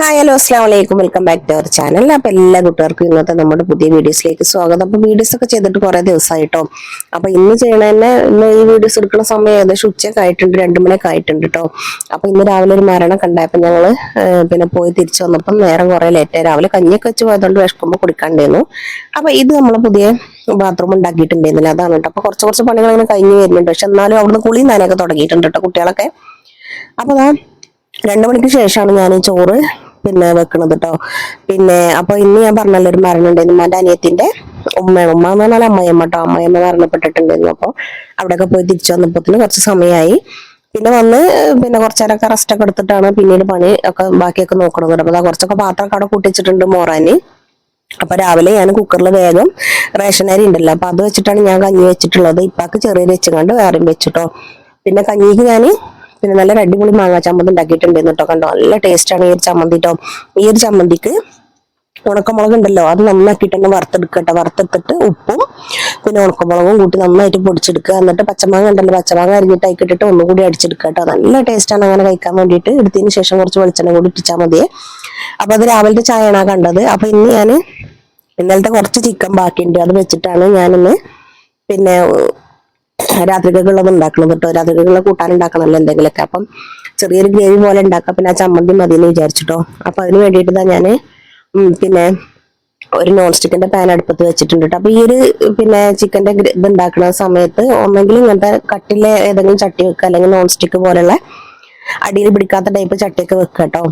Hi hello അസ്സാം വലൈക്കും welcome back to our channel. അപ്പോൾ എല്ലാ കൂട്ടുകാർക്കും ഇന്നത്തെ നമ്മുടെ പുതിയ വീഡിയോസിലേക്ക് സ്വാഗതം. അപ്പോൾ വീഡിയോസ് ഒക്കെ ചെയ്തിട്ട് കുറേ ദിവസമായിട്ടോ. അപ്പോൾ ഇന്ന് ചെയ്യണതന്നെ ഇന്ന് ഈ വീഡിയോസ് എടുക്കുന്ന സമയം ഏകദേശം ഉച്ചയൊക്കെ ആയിട്ടുണ്ട്, 2 മണിയൊക്കെ ആയിട്ടുണ്ട് കേട്ടോ. അപ്പോൾ ഇന്ന് രാവിലെ ഒരു മരണം കണ്ടപ്പോൾ ഞങ്ങൾ പിന്നെ പോയി തിരിച്ചു വന്നപ്പം നേരം കുറേ ലേറ്റായി. രാവിലെ കഞ്ഞിയൊക്കെ വെച്ച് പോയതുകൊണ്ട് വിശക്കുമ്പോൾ കുടിക്കാണ്ടായിരുന്നു. അപ്പോൾ ഇത് നമ്മൾ പുതിയ ബാത്റൂം ഉണ്ടാക്കിയിട്ടുണ്ടായിരുന്നില്ല, അതാണ് കേട്ടോ. അപ്പോൾ കുറച്ച് പണികൾ അങ്ങനെ കഴിഞ്ഞ് വരുന്നുണ്ട്. പക്ഷെ എന്നാലും അവിടുന്ന് കുളിയും നനയൊക്കെ തുടങ്ങിയിട്ടുണ്ട് കേട്ടോ കുട്ടികളൊക്കെ. അപ്പോൾ 2 മണിക്ക് ശേഷമാണ് ഞാൻ ഈ ചോറ് വെക്കണത് കേട്ടോ. അപ്പൊ ഇന്ന് ഞാൻ പറഞ്ഞല്ലോ ഒരു മരണം ഉണ്ടായിരുന്നു. ഉമ്മാന്റെ അനിയത്തിന്റെ ഉമ്മ എന്ന് പറഞ്ഞാൽ അമ്മയമ്മ കേട്ടോ. അമ്മയമ്മ മരണപ്പെട്ടിട്ടുണ്ടായിരുന്നു. അപ്പോൾ അവിടെയൊക്കെ പോയി തിരിച്ചു വന്നപ്പോത്തിന് കുറച്ച് സമയമായി. വന്ന് കുറച്ചേരൊക്കെ റെസ്റ്റ് ഒക്കെ എടുത്തിട്ടാണ് പിന്നീട് പണി ഒക്കെ ബാക്കിയൊക്കെ നോക്കണത്. അപ്പൊ കുറച്ചൊക്കെ പാത്രമൊക്കെ അവിടെ കൂട്ടിച്ചിട്ടുണ്ട് മോറാന്. അപ്പൊ രാവിലെ ഞാൻ കുക്കറിൽ വേഗം റേഷൻ അരി ഉണ്ടല്ലോ, അപ്പൊ അത് വെച്ചിട്ടാണ് ഞാൻ കഞ്ഞി വെച്ചിട്ടുള്ളത്. ഇപ്പാക്ക് ചെറിയ വെച്ചുകൊണ്ട് വേറെയും വെച്ചിട്ടോ. കഞ്ഞിക്ക് ഞാൻ നല്ല അടിപൊളി മാങ്ങാ ചമ്മന്തി ഉണ്ടാക്കിയിട്ടുണ്ടായിരുന്നു കേട്ടോ. കണ്ടോ, നല്ല ടേസ്റ്റാണ് ഈ ഒരു ചമ്മന്തി കേട്ടോ. ഈ ഒരു ചമ്മന്തിക്ക് ഉണക്കമുളക് ഉണ്ടല്ലോ, അത് നന്നാക്കിയിട്ട് തന്നെ വറുത്തെടുക്കട്ടോ. വറുത്തെടുത്തിട്ട് ഉപ്പും ഉണക്കമുളകും കൂട്ടി നന്നായിട്ട് പൊടിച്ചെടുക്കുക. എന്നിട്ട് പച്ചമാങ്ങ ഉണ്ടല്ലോ, പച്ചമാങ്ങ അരിഞ്ഞിട്ട് ഇട്ടിട്ട് ഒന്നുകൂടി അടിച്ചെടുക്കുക കേട്ടോ. നല്ല ടേസ്റ്റാണ് അങ്ങനെ കഴിക്കാൻ വേണ്ടിയിട്ട്. എടുത്തതിന് ശേഷം കുറച്ച് വെളിച്ചെണ്ണ കൂടി ഇട്ടിച്ചാൽ മതിയെ. അപ്പൊ അത് രാവിലത്തെ ചായയാണ് കണ്ടത്. അപ്പൊ ഇന്ന് ഞാൻ ഇന്നലത്തെ കുറച്ച് ചിക്കൻ ബാക്കിയുണ്ട്, അത് വെച്ചിട്ടാണ് ഞാനിന്ന് രാത്രിക്കുള്ളത് ഉണ്ടാക്കണം കേട്ടോ. രാത്രിക്കുള്ള കൂട്ടാൻ ഉണ്ടാക്കണമല്ലോ എന്തെങ്കിലുമൊക്കെ. അപ്പം ചെറിയൊരു ഗ്രേവി പോലെ ഉണ്ടാക്കാം. ആ ചമ്മന്തി മതിയെന്ന് വിചാരിച്ചിട്ടോ. അപ്പൊ അതിന് വേണ്ടിയിട്ട് ഞാൻ ഒരു നോൺ സ്റ്റിക്കിന്റെ പാൻ അടുപ്പത്ത് വെച്ചിട്ടുണ്ട് കേട്ടോ. അപ്പൊ ഈ ഒരു ചിക്കന്റെ ഇത് ഉണ്ടാക്കുന്ന സമയത്ത് ഒന്നെങ്കിൽ ഇങ്ങനത്തെ കട്ടിലെ ഏതെങ്കിലും ചട്ടി വെക്കുക, അല്ലെങ്കിൽ നോൺ സ്റ്റിക്ക് പോലുള്ള അടിയിൽ പിടിക്കാത്ത ടൈപ്പ് ചട്ടിയൊക്കെ വെക്കുക കേട്ടോ.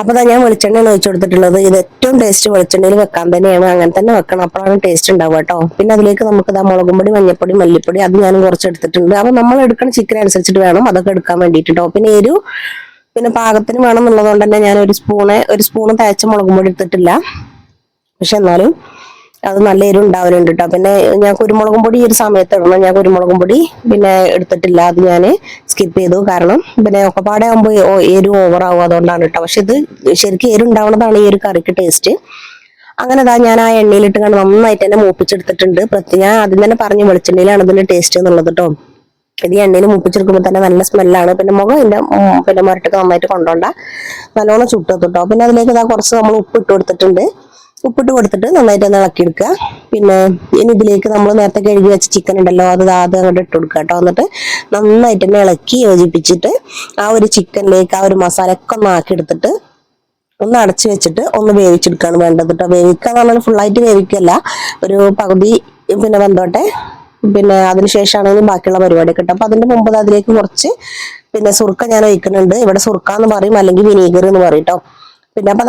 അപ്പൊ ഞാൻ വെളിച്ചെണ്ണയാണ് ഒഴിച്ചു കൊടുത്തിട്ടുള്ളത്. ഇത് ഏറ്റവും ടേസ്റ്റ് വെളിച്ചെണ്ണയിൽ വെക്കാൻ തന്നെയാണ്, അങ്ങനെ തന്നെ വെക്കണം, അപ്പോഴാണ് ടേസ്റ്റ് ഉണ്ടാവുക കേട്ടോ. അതിലേക്ക് നമുക്ക് മുളകും പൊടി, മഞ്ഞപ്പൊടി, മല്ലിപ്പൊടി അത് ഞാൻ കുറച്ച് എടുത്തിട്ടുണ്ട്. അപ്പൊ നമ്മൾ എടുക്കുന്ന ചിക്കൻ അനുസരിച്ചിട്ട് വേണം അതൊക്കെ എടുക്കാൻ വേണ്ടിയിട്ട് കേട്ടോ. എരു പാകത്തിന് വേണം എന്നുള്ളതുകൊണ്ട് തന്നെ ഞാൻ ഒരു സ്പൂണ് തേച്ച മുളകും പൊടി എടുത്തിട്ടില്ല. പക്ഷെ എന്നാലും അത് നല്ല എരിവ് ഉണ്ടാവലുണ്ട് കേട്ടോ. ഞാൻ കുരുമുളകും പൊടി ഈ ഒരു സമയത്ത് ഇടണം. ഞാൻ കുരുമുളകും പൊടി എടുത്തിട്ടില്ല, അത് ഞാൻ സ്കിപ്പ് ചെയ്തു. കാരണം ഒക്കെപ്പാടെ ആകുമ്പോൾ എരിവ് ഓവറാവും, അതുകൊണ്ടാണ് കേട്ടോ. പക്ഷെ ഇത് ശരിക്കും എരിവ് ഉണ്ടാവുന്നതാണ് ഈ ഒരു കറിക്ക് ടേസ്റ്റ്. അങ്ങനെ ഞാൻ ആ എണ്ണയിലിട്ട് കണ്ട് നന്നായിട്ട് തന്നെ മൂപ്പിച്ചെടുത്തിട്ടുണ്ട്. ഞാൻ ആദ്യം തന്നെ പറഞ്ഞു വെളിച്ചെണ്ണയിലാണ് ഇതിന്റെ ടേസ്റ്റ് എന്നുള്ളത് കേട്ടോ. ഇത് എണ്ണയിൽ മൂപ്പിച്ചെടുക്കുമ്പോൾ തന്നെ നല്ല സ്മെല്ലാണ്. മുഖം ഇതിന്റെ മുരട്ടൊക്കെ നന്നായിട്ട് കൊണ്ടോണ്ട നല്ലോണം ചുട്ടെടുത്തിട്ടോ. അതിലേക്ക് കുറച്ച് നമ്മൾ ഉപ്പിട്ട് കൊടുത്തിട്ടുണ്ട്. ഉപ്പിട്ട് കൊടുത്തിട്ട് നന്നായിട്ട് ഒന്ന് ഇളക്കിയെടുക്കുക. ഇനി ഇതിലേക്ക് നമ്മൾ നേരത്തെ കഴുകി വെച്ച ചിക്കൻ ഉണ്ടല്ലോ, അത് അങ്ങോട്ട് ഇട്ട് കൊടുക്കുക കേട്ടോ. എന്നിട്ട് നന്നായിട്ട് തന്നെ ഇളക്കി യോജിപ്പിച്ചിട്ട് ആ ഒരു ചിക്കനിലേക്ക് ആ ഒരു മസാലയൊക്കെ ഒന്ന് ആക്കിയെടുത്തിട്ട് ഒന്ന് അടച്ചു വെച്ചിട്ട് ഒന്ന് വേവിച്ചെടുക്കുകയാണ് വേണ്ടത് കേട്ടോ. വേവിക്കാന്ന് പറഞ്ഞാൽ ഫുള്ളായിട്ട് വേവിക്കല്ല, ഒരു പകുതി വെന്തോട്ടെ. അതിനുശേഷമാണ് ബാക്കിയുള്ള പരിപാടി കിട്ടും. അപ്പൊ അതിന്റെ മുമ്പ് അതിലേക്ക് കുറച്ച് സുർക്ക ഞാൻ ഒഴിക്കുന്നുണ്ട്. ഇവിടെ സുർക്ക എന്ന് പറയും, അല്ലെങ്കിൽ വിനീഗർ എന്ന് പറയും കേട്ടോ. അപ്പൊ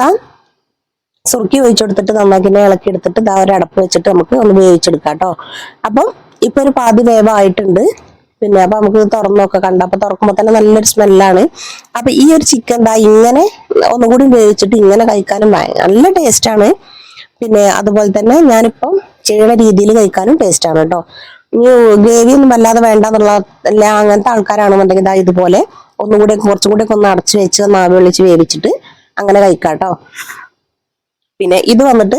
സുറുക്കി ഒഴിച്ചെടുത്തിട്ട് നന്നാക്കി ഇളക്കി എടുത്തിട്ട് ഒരു അടപ്പ് വെച്ചിട്ട് നമുക്ക് ഒന്ന് വേവിച്ചെടുക്കാം കേട്ടോ. അപ്പം ഇപ്പൊ ഒരു പാതി വേവായിട്ടുണ്ട്. അപ്പൊ നമുക്ക് തുറന്നൊക്കെ അപ്പൊ തുറക്കുമ്പോ തന്നെ നല്ലൊരു സ്മെല്ലാണ്. അപ്പൊ ഈ ഒരു ചിക്കൻ ഇങ്ങനെ ഒന്നുകൂടി വേവിച്ചിട്ട് ഇങ്ങനെ കഴിക്കാനും നല്ല ടേസ്റ്റാണ്. അതുപോലെ തന്നെ ഞാനിപ്പം ചെയ്യുന്ന രീതിയിൽ കഴിക്കാനും ടേസ്റ്റ് ആണ് കേട്ടോ. ഇനി ഗ്രേവി ഒന്നും വല്ലാതെ വേണ്ടെന്നുള്ള അങ്ങനത്തെ ആൾക്കാരാണെന്നുണ്ടെങ്കിൽ ഇതുപോലെ ഒന്നുകൂടി കുറച്ചും കൂടി ഒക്കെ ഒന്ന് അടച്ചു വെച്ച് നാവി വിളിച്ച് വേവിച്ചിട്ട് അങ്ങനെ കഴിക്കാം കേട്ടോ. ഇത് വന്നിട്ട്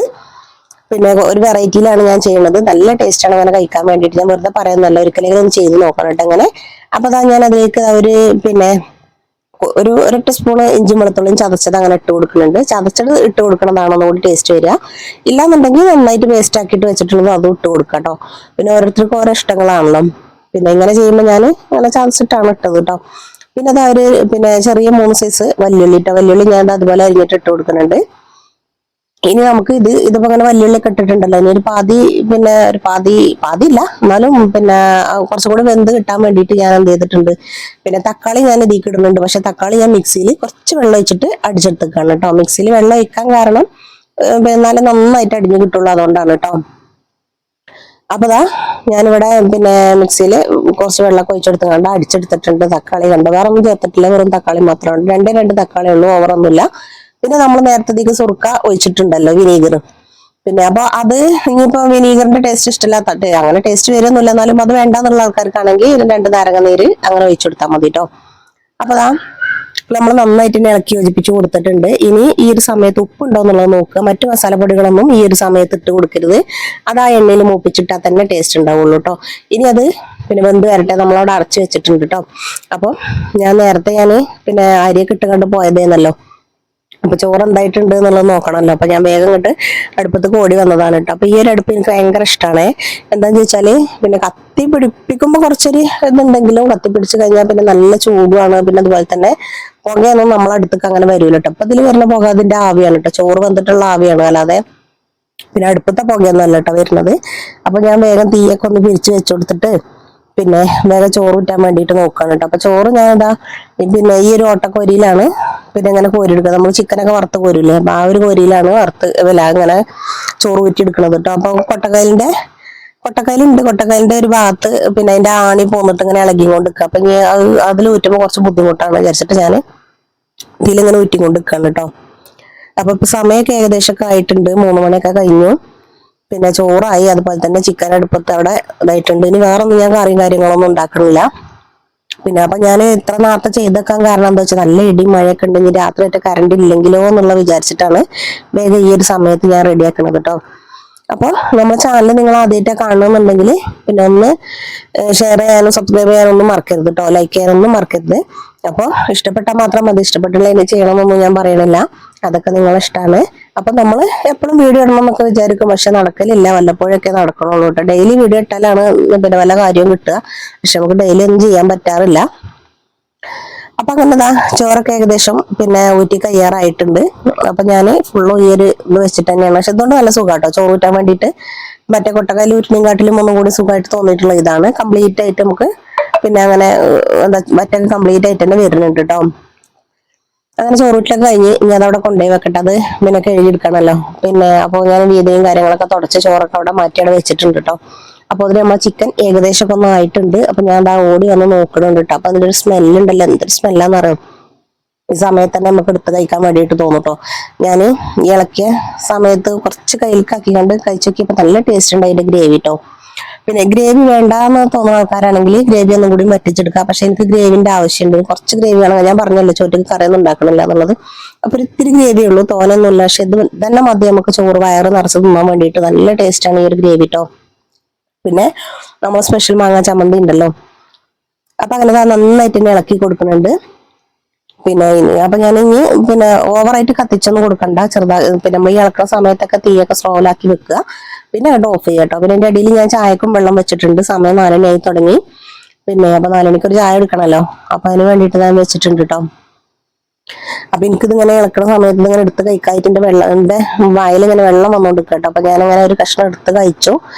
ഒരു വെറൈറ്റിയിലാണ് ഞാൻ ചെയ്യുന്നത്. നല്ല ടേസ്റ്റ് ആണ് അങ്ങനെ കഴിക്കാൻ വേണ്ടിയിട്ട്. ഞാൻ വെറുതെ പറയുന്നല്ല, ഒരിക്കലെങ്കിലും ഒന്ന് ചെയ്ത് നോക്കണം കേട്ടോ അങ്ങനെ. അപ്പൊ ഞാൻ അതിലേക്ക് ഒരു ഒരൊറ്റ സ്പൂണ് ഇഞ്ചി വെളുത്തുള്ളിയും ചതച്ചത് അങ്ങനെ ഇട്ട് കൊടുക്കുന്നുണ്ട്. ചതച്ചത് ഇട്ട് കൊടുക്കണതാണ് ഒന്നുകൂടി ടേസ്റ്റ് വരിക. ഇല്ലാന്നുണ്ടെങ്കിൽ നന്നായിട്ട് പേസ്റ്റ് ആക്കിയിട്ട് വെച്ചിട്ടുള്ളത് അതും ഇട്ട് കൊടുക്കാം കേട്ടോ. ഓരോരുത്തർക്കും ഓരോ ഇഷ്ടങ്ങളാണല്ലോ. ഇങ്ങനെ ചെയ്യുമ്പോൾ ഞാൻ അങ്ങനെ ചതച്ചിട്ടാണ് ഇട്ടത് കേട്ടോ. ചെറിയ 3 സൈസ് വല്യുള്ളി കേട്ടോ. വല്യുള്ളി ഞാൻ അതുപോലെ അരിഞ്ഞിട്ട് ഇട്ട് കൊടുക്കുന്നുണ്ട്. ഇനി നമുക്ക് ഇതിപ്പോ അങ്ങനെ വല്യുള്ളിയൊക്കെ ഇട്ടിട്ടുണ്ടല്ലോ, ഇനി ഒരു പാതി ഒരു പാതി ഇല്ല എന്നാലും കുറച്ചും കൂടെ വെന്ത് കിട്ടാൻ വേണ്ടിയിട്ട് ഞാൻ എന്ത് ചെയ്തിട്ടുണ്ട്, തക്കാളി ഞാൻ ഇതിലേക്ക് ഇടുന്നുണ്ട്. പക്ഷെ തക്കാളി ഞാൻ മിക്സിയിൽ കുറച്ച് വെള്ളം ഒഴിച്ചിട്ട് അടിച്ചെടുത്തേക്കാണ് കേട്ടോ. മിക്സിയിൽ വെള്ളം ഒഴിക്കാൻ കാരണം എന്നാലും നന്നായിട്ട് അടിഞ്ഞു കിട്ടുള്ളൂ, അതുകൊണ്ടാണ് കേട്ടോ. അപ്പൊ ഞാനിവിടെ മിക്സിയിൽ കുറച്ച് വെള്ളമൊക്കെ ഒഴിച്ചെടുത്ത് അടിച്ചെടുത്തിട്ടുണ്ട്. തക്കാളി വേറെ ഒന്നും ചേർത്തിട്ടില്ല, വെറും തക്കാളി മാത്രമാണ്. രണ്ട് തക്കാളി ഉള്ളൂ, ഓവറൊന്നുമില്ല. നമ്മൾ നേരത്തേക്ക് സുർക്ക ഒഴിച്ചിട്ടുണ്ടല്ലോ, വിനീഗർ. അപ്പൊ അത് ഇനിയിപ്പോ വിനീഗറിന്റെ ടേസ്റ്റ് ഇഷ്ടമില്ലാത്ത അങ്ങനെ ടേസ്റ്റ് വരുന്നില്ല, എന്നാലും അത് വേണ്ടെന്നുള്ള ആൾക്കാർക്കാണെങ്കിൽ 2 നാരങ്ങ നീര് അങ്ങനെ ഒഴിച്ചെടുത്താൽ മതി കേട്ടോ. അപ്പൊ നമ്മൾ നന്നായിട്ട് ഇളക്കി യോജിപ്പിച്ച് കൊടുത്തിട്ടുണ്ട്. ഇനി ഈ ഒരു സമയത്ത് ഉപ്പുണ്ടോ എന്നുള്ളത് നോക്കുക. മറ്റു മസാലപ്പൊടികളൊന്നും ഈ ഒരു സമയത്ത് ഇട്ട് കൊടുക്കരുത്. അത് ആ എണ്ണയിൽ മൂപ്പിച്ചിട്ടാൽ തന്നെ ടേസ്റ്റ് ഉണ്ടാവുള്ളൂ കേട്ടോ. ഇനി അത് വെന്ത് വരട്ടെ, നമ്മളവിടെ അടച്ചു വെച്ചിട്ടുണ്ട് കേട്ടോ. അപ്പൊ ഞാൻ നേരത്തെ അരിയൊക്കെ ഇട്ട് കണ്ട് പോയതേന്നല്ലോ. അപ്പൊ ചോറ് എന്തായിട്ടുണ്ട് എന്നുള്ളത് നോക്കണമല്ലോ. അപ്പൊ ഞാൻ വേഗം ഇങ്ങോട്ട് അടുപ്പത്ത് ഓടി വന്നതാണ് കേട്ടോ. അപ്പൊ ഈ ഒരു അടുപ്പ് എനിക്ക് ഭയങ്കര ഇഷ്ടമാണ്. എന്താന്ന് ചോദിച്ചാല് പിന്നെ കത്തി പിടിപ്പിക്കുമ്പോ കുറച്ചൊരു ഇതുണ്ടെങ്കിലും കത്തി പിടിച്ചു കഴിഞ്ഞാൽ പിന്നെ നല്ല ചൂടുമാണ്. പിന്നെ അതുപോലെ തന്നെ പുകയൊന്നും നമ്മളെ അടുത്തേക്ക് അങ്ങനെ വരൂല കേട്ടോ. അപ്പൊ ഇതിൽ വരുന്ന പുക അതിന്റെ ആവിയാണ് കേട്ടോ, ചോറ് വന്നിട്ടുള്ള ആവിയാണ്, അല്ലാതെ പിന്നെ അടുപ്പത്തെ പുകയൊന്നും അല്ല കേട്ടോ വരുന്നത്. അപ്പൊ ഞാൻ വേഗം തീയൊക്കെ ഒന്ന് പിരിച്ചു വെച്ചു കൊടുത്തിട്ട് പിന്നെ വേഗം ചോറ് ഊറ്റാൻ വേണ്ടിയിട്ട് നോക്കുകയാണ് കേട്ടോ. അപ്പൊ ചോറ് ഞാൻ ഇതാ പിന്നെ ഈ ഒരു ഓട്ടക്കൊരിയിലാണ് പിന്നെ ഇങ്ങനെ കോരിയെടുക്കുക. നമ്മൾ ചിക്കനൊക്കെ വറുത്ത് കോരില്ലേ, അപ്പൊ ആ ഒരു കോരിയിലാണ് വറുത്ത് അങ്ങനെ ചോറ് ഊറ്റിയെടുക്കണത് കേട്ടോ. അപ്പൊ കൊട്ടക്കയിലുണ്ട്, കൊട്ടക്കയിലിന്റെ ഒരു ഭാഗത്ത് പിന്നെ അതിന്റെ ആണി പോന്നിട്ട് ഇങ്ങനെ ഇളകിക്കൊണ്ട് നിൽക്കുക. അപ്പൊ അതിൽ ഊറ്റുമ്പോൾ കുറച്ച് ബുദ്ധിമുട്ടാണ് വിചാരിച്ചിട്ട് ഞാൻ ഇതിലിങ്ങനെ ഊറ്റിക്കൊണ്ട് നിൽക്കുകയാണ് കേട്ടോ. അപ്പൊ ഇപ്പൊ സമയമൊക്കെ ഏകദേശമൊക്കെ ആയിട്ടുണ്ട്, 3 മണിയൊക്കെ കഴിഞ്ഞു. പിന്നെ ചോറായി, അതുപോലെ തന്നെ ചിക്കൻ അടുപ്പത്ത് അവിടെ ഇതായിട്ടുണ്ട്. ഇനി വേറൊന്നും ഞാൻ കറിയും കാര്യങ്ങളൊന്നും ഉണ്ടാക്കണില്ല. പിന്നെ അപ്പൊ ഞാൻ ഇത്ര നേരത്തെ ചെയ്തേക്കാൻ കാരണം എന്താ വെച്ചാൽ നല്ല ഇടി മഴയൊക്കെ ഉണ്ടെങ്കിൽ രാത്രിയായിട്ട് കറണ്ട് ഇല്ലെങ്കിലോ എന്നുള്ള വിചാരിച്ചിട്ടാണ് വേഗം ഈ ഒരു സമയത്ത് ഞാൻ റെഡിയാക്കണത് കേട്ടോ. അപ്പോൾ നമ്മുടെ ചാനൽ നിങ്ങൾ ആദ്യമായിട്ട് കാണണമെന്നുണ്ടെങ്കിൽ പിന്നെ ഒന്ന് ഷെയർ ചെയ്യാനും സബ്സ്ക്രൈബ് ചെയ്യാനും ഒന്നും മറക്കരുത് കേട്ടോ, ലൈക്ക് ചെയ്യാനൊന്നും മറക്കരുത്. അപ്പോൾ ഇഷ്ടപ്പെട്ടാൽ മാത്രം മതി, ഇഷ്ടപ്പെട്ടില്ല ഇനി ചെയ്യണമെന്നൊന്നും ഞാൻ പറയണില്ല, അതൊക്കെ നിങ്ങളെ ഇഷ്ടമാണ്. അപ്പൊ നമ്മൾ എപ്പോഴും വീഡിയോ ഇടണം എന്നൊക്കെ വിചാരിക്കും, പക്ഷെ നടക്കലില്ല, വല്ലപ്പോഴൊക്കെ നടക്കണുള്ളൂ കേട്ടോ. ഡെയിലി വീഡിയോ ഇട്ടാലാണ് പിന്നെ വല്ല കാര്യവും കിട്ടുക, പക്ഷെ നമുക്ക് ഡെയിലി ഒന്നും ചെയ്യാൻ പറ്റാറില്ല. അപ്പൊ അങ്ങനെതാ ചോറൊക്കെ ഏകദേശം പിന്നെ ഊറ്റി കയ്യാറായിട്ടുണ്ട്. അപ്പൊ ഞാൻ ഫുള്ളും ഈ ഒരു ഇത് വെച്ചിട്ട് തന്നെയാണ്, പക്ഷെ ഇതുകൊണ്ട് നല്ല സുഖാട്ടോ ചോറ് ഊറ്റാൻ വേണ്ടിയിട്ട്. മറ്റേ കൊട്ടക്കല്ല് ഊറ്റിനെക്കാട്ടിലും ഒന്നും കൂടി സുഖമായിട്ട് തോന്നിയിട്ടുള്ള ഇതാണ്. കംപ്ലീറ്റ് ആയിട്ട് നമുക്ക് പിന്നെ അങ്ങനെ എന്താ മറ്റേ കംപ്ലീറ്റ് ആയിട്ട് തന്നെ വരുന്നുണ്ട് കേട്ടോ. അങ്ങനെ ചോറൂറ്റിലൊക്കെ കഴിഞ്ഞ് ഇനി അതവിടെ കൊണ്ടുപോയി വെക്കട്ടെ, അത് പിന്നെ കഴുകിയെടുക്കണമല്ലോ. പിന്നെ അപ്പോൾ ഞാൻ വീതിയും കാര്യങ്ങളൊക്കെ തുടച്ച് ചോറൊക്കെ അവിടെ മാറ്റിയാണ് വെച്ചിട്ടുണ്ട് കേട്ടോ. അപ്പൊ അതിന് നമ്മളെ ചിക്കൻ ഏകദേശം ഒക്കെ ഒന്നും ആയിട്ടുണ്ട്. അപ്പൊ ഞാൻ എന്താ ഓടി വന്ന് നോക്കണുണ്ട് കേട്ടോ. അപ്പൊ അതിന്റെ ഒരു സ്മെല്ലുണ്ടല്ലോ, എന്തൊരു സ്മെല്ലാന്ന് അറിയാം. ഈ സമയത്ത് തന്നെ നമുക്ക് എടുത്ത് കഴിക്കാൻ വേണ്ടിയിട്ട് തോന്നും കേട്ടോ. ഞാൻ ഇളക്കിയ സമയത്ത് കുറച്ച് കയ്യിലേക്കാക്കി കണ്ട് കഴിച്ചു നോക്കിയപ്പോ നല്ല ടേസ്റ്റ് ഉണ്ട് അതിന്റെ ഗ്രേവി കേട്ടോ. പിന്നെ ഗ്രേവി വേണ്ടാന്ന് തോന്നുന്ന ആൾക്കാരാണെങ്കിൽ ഗ്രേവി ഒന്നും കൂടി വറ്റിച്ചെടുക്കുക. പക്ഷെ എനിക്ക് ഗ്രേവിന്റെ ആവശ്യമുണ്ട്, കുറച്ച് ഗ്രേവി വേണം. ഞാൻ പറഞ്ഞല്ലോ ചോറ്റക്ക് കറിയൊന്നും ഉണ്ടാക്കണില്ല എന്നുള്ളത്. അപ്പൊ ഇത്തിരി ഗ്രേവി ഉള്ളൂ, തോനൊന്നുമില്ല. പക്ഷെ ഇത് തന്നെ മതി നമുക്ക് ചോറ് വയറ് നിറച്ച് തിന്നാൻ വേണ്ടിയിട്ട്. നല്ല ടേസ്റ്റാണ് ഈ ഒരു ഗ്രേവി കേട്ടോ. പിന്നെ നമ്മൾ സ്പെഷ്യൽ മാങ്ങാ ചമ്മന്തി ഉണ്ടല്ലോ, അപ്പൊ അങ്ങനെ നന്നായിട്ട് തന്നെ ഇളക്കി കൊടുക്കുന്നുണ്ട്. പിന്നെ അപ്പൊ ഞാൻ ഇനി പിന്നെ ഓവറായിട്ട് കത്തിച്ചൊന്നും കൊടുക്കണ്ട, ചെറുതാ പിന്നെ നമ്മൾ ഈ ഇളക്കുന്ന സമയത്തൊക്കെ തീയൊക്കെ സ്ലോയിലാക്കി വെക്കുക, പിന്നെ അത് ഓഫ് ചെയ്യുക കേട്ടോ. പിന്നെ അതിന്റെ അടിയിൽ ഞാൻ ചായക്കും വെള്ളം വെച്ചിട്ടുണ്ട്, സമയം 4 മണിയായി തുടങ്ങി. പിന്നെ അപ്പൊ 4 മണിക്ക് ഒരു ചായ എടുക്കണല്ലോ, അപ്പൊ അതിന് വേണ്ടിയിട്ട് ഞാൻ വെച്ചിട്ടുണ്ട് കേട്ടോ. അപ്പൊ എനിക്കിതിങ്ങനെ ഇളക്കുന്ന സമയത്ത് ഇങ്ങനെ എടുത്ത് കഴിക്കായിട്ട് എന്റെ എന്റെ വായിൽ ഇങ്ങനെ വെള്ളം വന്നോണ്ട് കേട്ടോ. അപ്പൊ ഞാൻ അങ്ങനെ ഒരു കഷ്ണം എടുത്ത് കഴിച്ചു,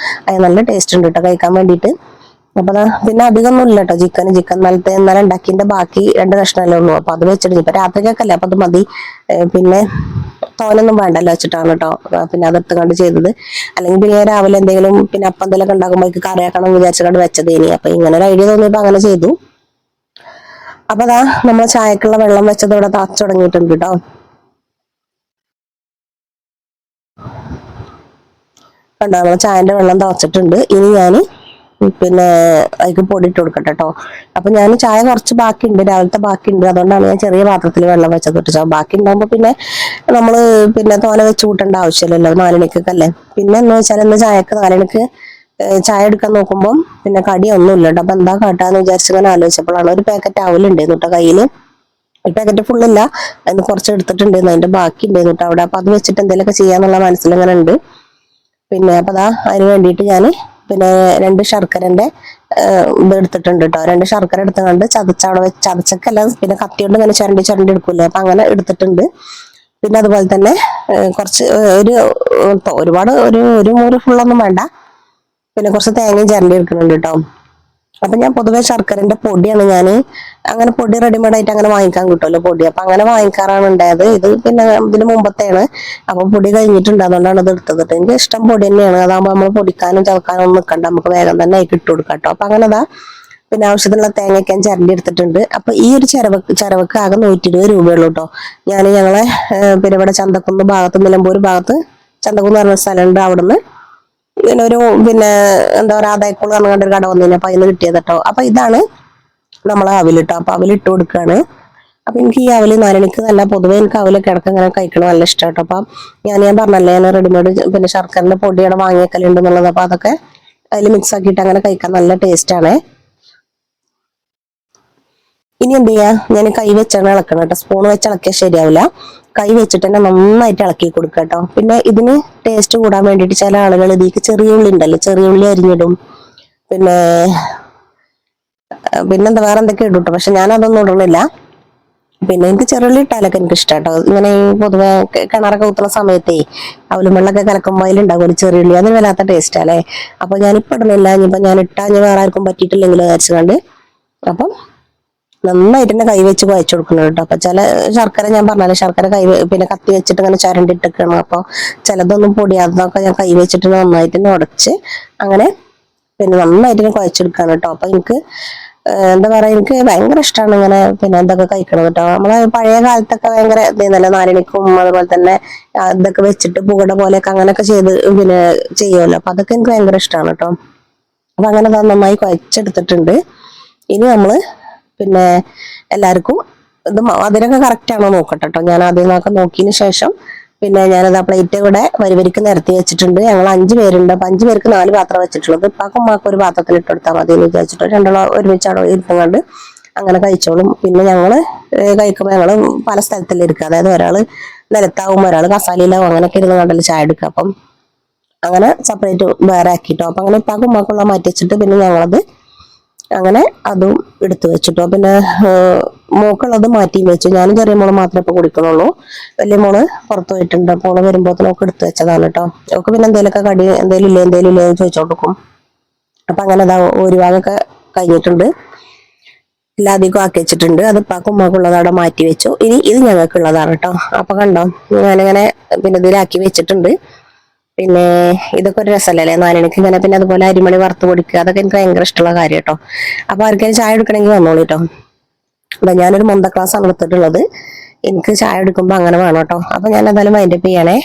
അത് നല്ല ടേസ്റ്റ് ഉണ്ട് കേട്ടോ കഴിക്കാൻ വേണ്ടിയിട്ട്. അപ്പൊ പിന്നെ അധികമൊന്നും ഇല്ല കേട്ടോ. ചിക്കൻ നിലത്തെ ഇന്നലെ ഉണ്ടാക്കിന്റെ ബാക്കി 2 കഷ്ണമല്ലേ ഉള്ളൂ, അപ്പൊ അത് വെച്ചിട്ട് ഇപ്പൊ രാത്രിക്കൊക്കെ അപ്പൊ അത് മതി, പിന്നെ തോനൊന്നും വേണ്ടല്ലോ വെച്ചിട്ടാണ് കേട്ടോ പിന്നെ അതെടുത്ത് കണ്ട് ചെയ്തത്. അല്ലെങ്കിൽ പിന്നെ രാവിലെ എന്തെങ്കിലും പിന്നെ അപ്പം എന്തെങ്കിലും ഉണ്ടാകുമ്പോൾ കറിയാക്കണം വിചാരിച്ചുകൊണ്ട് വെച്ചത് ഇനി. അപ്പൊ ഇങ്ങനെ ഒരു ഐഡിയ തോന്നിയപ്പോ അങ്ങനെ ചെയ്തു. അപ്പൊ അതാ നമ്മളെ ചായക്കുള്ള വെള്ളം വെച്ചത് ഇവിടെ തിളച്ചു തുടങ്ങിയിട്ടുണ്ട് കേട്ടോ. കണ്ടോ നമ്മളെ ചായന്റെ വെള്ളം തിളച്ചിട്ടുണ്ട്. ഇനി ഞാൻ പിന്നെ അതിക്ക് പൊടി ഇട്ട് കൊടുക്കട്ടെ കേട്ടോ. അപ്പൊ ഞാൻ ചായ കുറച്ച് ബാക്കിയുണ്ട്, രാവിലത്തെ ബാക്കിയുണ്ട്, അതുകൊണ്ടാണ് ഞാൻ ചെറിയ പാത്രത്തിൽ വെള്ളം വെച്ചത് ഇട്ടോ. ബാക്കി ഉണ്ടാകുമ്പോ പിന്നെ നമ്മള് പിന്നെ തോനെ വെച്ച് കൂട്ടേണ്ട ആവശ്യമില്ലല്ലോ 4 മണിക്കൊക്കെ അല്ലേ. പിന്നെ എന്ന് വെച്ചാൽ ഇന്ന് ചായക്ക് 4 മണിക്ക് ചായ എടുക്കാൻ നോക്കുമ്പോൾ പിന്നെ കടിയൊന്നും ഇല്ല കേട്ടോ. അപ്പൊ എന്താ കാട്ടാന്ന് വിചാരിച്ചു ഞാൻ ആലോചിച്ചപ്പോഴാണ് ഒരു പാക്കറ്റ് അവലുണ്ടായിരുന്നു കേട്ടോ കയ്യില്. ഒരു പാക്കറ്റ് ഫുള്ളില്ല, അതിന് കുറച്ച് എടുത്തിട്ടുണ്ടായിരുന്നു, അതിന്റെ ബാക്കി ഉണ്ടായിരുന്നു കേട്ടോ അവിടെ. അപ്പൊ അത് വെച്ചിട്ട് എന്തെങ്കിലുമൊക്കെ ചെയ്യാന്നുള്ള മനസ്സിലിങ്ങനെ ഉണ്ട്. പിന്നെ അപ്പൊ അതാ അതിന് വേണ്ടിയിട്ട് ഞാൻ പിന്നെ 2 ശർക്കരന്റെ ഇത് എടുത്തിട്ടുണ്ട് കേട്ടോ. 2 ശർക്കര എടുത്തുകൊണ്ട് ചതച്ചവിടെ ചതച്ചക്കല്ല, പിന്നെ കത്തി കൊണ്ട് ഇങ്ങനെ ചരണ്ടി എടുക്കൂലേ, അപ്പൊ അങ്ങനെ എടുത്തിട്ടുണ്ട്. പിന്നെ അതുപോലെ തന്നെ കുറച്ച് ഒരുപാട് ഒരു മുറി ഫുള്ളൊന്നും വേണ്ട, പിന്നെ കുറച്ച് തേങ്ങയും ചിരണ്ടി എടുക്കുന്നുണ്ട് കേട്ടോ. അപ്പൊ ഞാൻ പൊതുവെ ശർക്കരന്റെ പൊടിയാണ് ഞാൻ അങ്ങനെ പൊടി റെഡിമെയ്ഡ് ആയിട്ട് അങ്ങനെ വാങ്ങിക്കാൻ കിട്ടുമല്ലോ പൊടി, അപ്പൊ അങ്ങനെ വാങ്ങിക്കാറാണ് ഉണ്ടായത്. ഇത് പിന്നെ ഇതിന് മുമ്പത്തെയാണ്, അപ്പൊ പൊടി കഴിഞ്ഞിട്ടുണ്ട്, അതുകൊണ്ടാണ് ഇത് എടുത്തത്. എനിക്ക് ഇഷ്ടം പൊടി തന്നെയാണ്, അതാകുമ്പോൾ നമ്മൾ പൊടിക്കാനും ചവക്കാനും ഒന്നും നിൽക്കണ്ട, നമുക്ക് വേഗം തന്നെ ആയിട്ട് ഇട്ട് കൊടുക്കാം കേട്ടോ. അപ്പൊ അങ്ങനെ അതാ പിന്നെ ആവശ്യത്തിനുള്ള തേങ്ങയൊക്കെ ഞാൻ ചിരണ്ടി എടുത്തിട്ടുണ്ട്. അപ്പൊ ഈ ഒരു ചിരവക്ക് ആകെ 120 രൂപയുള്ളൂ കേട്ടോ. ഞങ്ങളെ പിന്നെ ഇവിടെ ചന്തക്കുന്ന് ഭാഗത്ത്, നിലമ്പൂർ ഭാഗത്ത് ചന്തക്കുന്ന് പറഞ്ഞ സ്ഥലമുണ്ട്, അവിടുന്ന് ഇങ്ങനെ ഒരു പിന്നെ എന്താ പറയുക ആദായക്കുള്ള ഒരു കട വന്നിന്, അപ്പൊ അതിന് കിട്ടിയത് കേട്ടോ. അപ്പൊ ഇതാണ് നമ്മളെ അവിലിട്ടോ. അപ്പൊ അവിലിട്ട് കൊടുക്കുകയാണ്. അപ്പൊ എനിക്ക് ഈ അവല് 4 മണിക്ക് നല്ല പൊതുവെ എനിക്ക് അവലൊക്കെ ഇടയ്ക്ക് ഇങ്ങനെ കഴിക്കണം നല്ല ഇഷ്ടം കേട്ടോ. അപ്പൊ ഞാൻ പറഞ്ഞല്ലേ ഞാൻ റെഡിമെയ്ഡ് പിന്നെ ശർക്കരന്റെ പൊടിയുടെ വാങ്ങിയേക്കലുണ്ട് എന്നുള്ളത്, അപ്പൊ അതൊക്കെ അതിൽ മിക്സ് ആക്കിയിട്ട് അങ്ങനെ കഴിക്കാൻ നല്ല ടേസ്റ്റ് ആണ്. ഇനി എന്ത് ചെയ്യാ, ഞാൻ കൈ വെച്ചാണ് ഇളക്കണം കേട്ടോ, സ്പൂൺ വെച്ച് ഇളക്കിയാൽ ശരിയാവില്ല, കൈ വെച്ചിട്ട് തന്നെ നന്നായിട്ട് ഇളക്കി കൊടുക്കുക കേട്ടോ. പിന്നെ ഇതിന് ടേസ്റ്റ് കൂടാൻ വേണ്ടിയിട്ട് ചില ആളുകൾ ഇതിലേക്ക് ചെറിയ ഉള്ളി ഉണ്ടല്ലോ, ചെറിയ ഉള്ളി അരിഞ്ഞിടും. പിന്നെ പിന്നെന്താ വേറെ എന്തൊക്കെ ഇടും കേട്ടോ, പക്ഷെ ഞാൻ അതൊന്നും ഇടണില്ല. പിന്നെ എനിക്ക് ചെറുള്ളി ഇട്ടാലൊക്കെ എനിക്ക് ഇഷ്ടം കേട്ടോ. ഇങ്ങനെ ഈ പൊതുവെ കിണറൊക്കെ കുത്തുന്ന സമയത്തേ അവലും വെള്ളമൊക്കെ കലക്കുമ്പോൾ അതിലുണ്ടാകും ഒരു ചെറുള്ളി, അതിന് വല്ലാത്ത ടേസ്റ്റ് അല്ലേ. അപ്പൊ ഞാനിപ്പോൾ ഇടുന്നില്ല, ഇനിയിപ്പോൾ ഞാൻ ഇട്ടാൽ വേറെ ആർക്കും പറ്റിയിട്ടില്ലെങ്കിലും വിചാരിച്ചുകൊണ്ട് അപ്പം നന്നായിട്ട് തന്നെ കൈ വെച്ച് കുഴച്ചു കൊടുക്കുന്നുണ്ട് കേട്ടോ. അപ്പൊ ചില ശർക്കര ഞാൻ പറഞ്ഞാല് ശർക്കര പിന്നെ കത്തി വെച്ചിട്ട് ഇങ്ങനെ ചരണ്ടിട്ടൊക്കെയാണ്. അപ്പൊ ചിലതൊന്നും പൊടിയാതൊക്കെ ഞാൻ കൈ വെച്ചിട്ട് നന്നായിട്ട് തന്നെ ഉടച്ച് അങ്ങനെ പിന്നെ നന്നായിട്ട് തന്നെ കുഴച്ചെടുക്കാണ് കേട്ടോ. അപ്പൊ എനിക്ക് എന്താ പറയാ, എനിക്ക് ഭയങ്കര ഇഷ്ടമാണ് ഇങ്ങനെ പിന്നെ എന്തൊക്കെ കഴിക്കണം കേട്ടോ. നമ്മളെ പഴയ കാലത്തൊക്കെ ഭയങ്കര ഇതേന്നല്ലോ, നാരണിക്കും അതുപോലെ തന്നെ ഇതൊക്കെ വെച്ചിട്ട് പുകട പോലെയൊക്കെ അങ്ങനെയൊക്കെ ചെയ്ത് പിന്നെ ചെയ്യുമല്ലോ. അപ്പൊ അതൊക്കെ എനിക്ക് ഭയങ്കര ഇഷ്ടമാണ് കേട്ടോ. അപ്പൊ അങ്ങനെ നന്നായി കുഴച്ചെടുത്തിട്ടുണ്ട്. ഇനി നമ്മള് പിന്നെ എല്ലാവർക്കും ഇത് അതിനൊക്കെ കറക്റ്റ് ആണോ നോക്കട്ടെ കേട്ടോ. ഞാൻ ആദ്യം നോക്കിയതിന് ശേഷം പിന്നെ ഞാനത് ആ പ്ലേറ്റ് ഇവിടെ വരിവരിക്ക് നിരത്തി വെച്ചിട്ടുണ്ട്. ഞങ്ങൾ 5 പേരുണ്ട്. അപ്പൊ 5 പേർക്ക് 4 പാത്രം വെച്ചിട്ടുള്ളത്. ഇപ്പാക്കും ഉമ്മാക്കും ഒരു പാത്രത്തിൽ ഇട്ടെടുത്താൽ മതി എന്ന് വിചാരിച്ചിട്ട് രണ്ടാളും ഒരുമിച്ച് അവിടെ ഇരുന്നുകൊണ്ട് അങ്ങനെ കഴിച്ചോളും. പിന്നെ ഞങ്ങള് കഴിക്കുമ്പോൾ ഞങ്ങള് പല സ്ഥലത്തല്ലേ ഇരിക്കുക, അതായത് ഒരാള് നിലത്താവും, ഒരാള് കസാലയിലാവും, അങ്ങനെയൊക്കെ ഇരുന്ന് കണ്ടല്ലോ ചായ എടുക്കുക. അപ്പം അങ്ങനെ സെപ്പറേറ്റ് വേറെ ആക്കിട്ടോ. അപ്പൊ അങ്ങനെ ഇപ്പാക്കും ഉമ്മാക്കുള്ള മാറ്റി വെച്ചിട്ട് പിന്നെ ഞങ്ങളത് അങ്ങനെ അതും എടുത്തു വെച്ചിട്ടോ. പിന്നെ മോക്കുള്ളത് മാറ്റി വെച്ചു. ഞാനും ചെറിയ മോള് മാത്രമേ ഇപ്പൊ കുടിക്കണുള്ളൂ. വലിയ മോള് പുറത്തു പോയിട്ടുണ്ട്. അപ്പോൾ ഓള് വരുമ്പോൾ ഒക്കെ എടുത്തു വെച്ചതാണ് കേട്ടോ. അവൾക്ക് പിന്നെ എന്തെങ്കിലുമൊക്കെ കടി എന്തേലും ഇല്ലേ എന്ന് ചോദിച്ചോണ്ടിരിക്കും. അപ്പൊ അങ്ങനെ ഒരു ഭാഗമൊക്കെ കഴിഞ്ഞിട്ടുണ്ട്, എല്ലാം അധികം ആക്കി വെച്ചിട്ടുണ്ട്. അത് ഇപ്പാക്കും ഉമ്മാക്കുള്ളത് അവിടെ മാറ്റി വെച്ചു. ഇനി ഇത് ഞങ്ങൾക്കുള്ളതാണ് കേട്ടോ. അപ്പൊ കണ്ടോ, ഞാനിങ്ങനെ പിന്നെ ഇതിലാക്കി വെച്ചിട്ടുണ്ട്. പിന്നെ ഇതൊക്കെ ഒരു രസമല്ലേ 4 മണിക്ക് ഇങ്ങനെ. പിന്നെ അതുപോലെ അരിമണി വറുത്ത് പൊടിക്കുക, അതൊക്കെ എനിക്ക് ഭയങ്കര ഇഷ്ടമുള്ള കാര്യം കേട്ടോ. അപ്പൊ ആർക്കെങ്കിലും ചായ എടുക്കണമെങ്കിൽ വന്നോളൂ കേട്ടോ. അപ്പൊ ഞാനൊരു മൊന്ത ക്ലാസ് ആണ് എടുത്തിട്ടുള്ളത്. എനിക്ക് ചായ എടുക്കുമ്പോ അങ്ങനെ വേണം കേട്ടോ. അപ്പൊ ഞാൻ എന്തായാലും വൈൻഡപ്പ് ചെയ്യണേ.